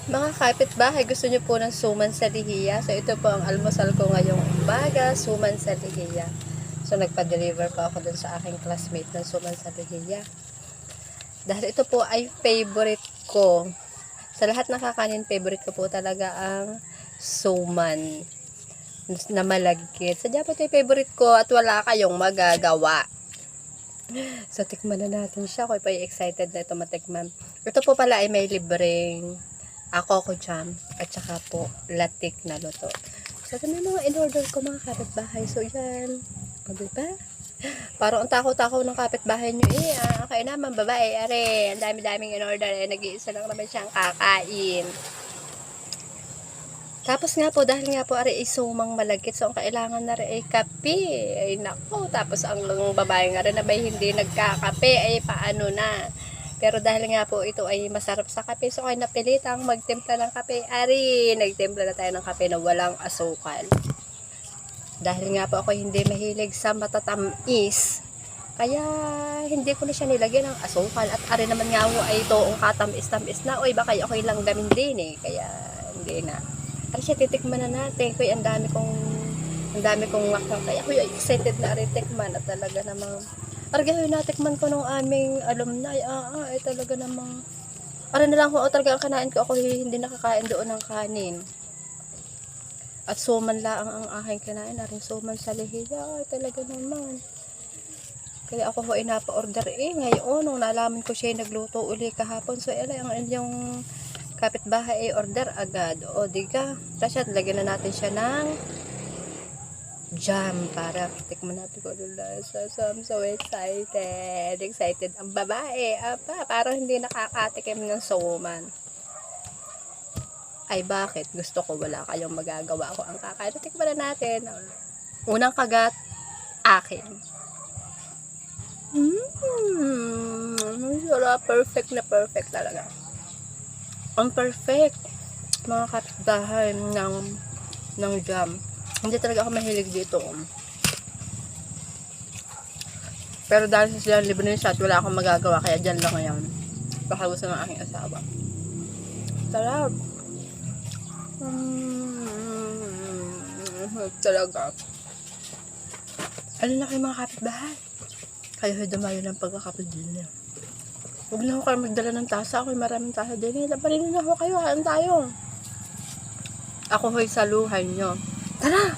Mga kapitbahay, gusto niyo po ng suman sa lihiya? So, ito po ang almusal ko ngayong umaga, suman sa lihiya. So, nagpa-deliver po ako dun sa aking classmate ng suman sa lihiya. Dahil ito po ay favorite ko. Sa lahat ng kakanin, favorite ko po talaga ang suman na malagkit. Sadya po ito yung favorite ko at wala kayong magagawa. So, tikman na natin siya. Ako pa excited na ito matikman. Ito po pala ay may libreng ako jam at saka po latik na luto. So, ito na mga in-order ko mga kapitbahay. So, yan. O, diba? Parang ang takaw-takaw ng kapitbahay nyo kayo naman babae. Are, ang dami-daming in-order. Nag-iisa lang naman siyang kakain. Tapos nga po, dahil nga po are isumang malagkit, so ang kailangan na rin ay kape. Ay nako, tapos ang babae nga rin na may hindi nagkakape, ay paano na. Pero dahil nga po ito ay masarap sa kape, so ay napilitang magtimpla ng kape. Ari, nagtimpla na tayo ng kape na walang asukal. Dahil nga po ako hindi mahilig sa matatamis, kaya hindi ko na siya nilagyan ng asukal. At ari naman nga po ay ito ang katamis-tamis na, oy baka ako'y lang gamin din kaya hindi na. Ano siya, titikman na natin. Kuya, ang dami kong wakang. Kaya kuya, excited na rin tikman. At talaga namang, argahoy natikman ko nung aming alumni. Ay talaga namang, na lang kung talaga ang kanain ko. Ako hindi nakakain doon ng kanin. At suman lang ang aking kinain. Aring suman sa lihiya. Ay talaga naman. Kaya ako ay napa-order ngayon. Nung nalaman ko siya nagluto uli kahapon. So, ang inyong kapitbahay ay order agad. O, diga. Tapos yan, lagyan na natin siya ng jam para tikman natin ko lasa. So, I'm so excited. Excited ang babae. Parang hindi nakakatikim ng suman. Ay, bakit? Gusto ko wala kayong magagawa. Ako ang kakain. Tikman na natin. Unang kagat, akin. Sarap. Perfect na perfect talaga. Ang perfect mga kapitbahay ng jam. Hindi talaga ako mahilig dito. Pero dahil sa sila libre ni shot, wala akong magagawa. Kaya dyan lang ngayon. Baka gusto ng aking asawa. Sarap. Talaga. Ano na kayo mga kapitbahay? Kayo dumayo ng pagkakapit din niya. Huwag na ako kayo magdala ng tasa. Ako'y maraming tasa din. Labanin na ako kayo. Haan tayo. Ako ho'y saluhan nyo. Tara!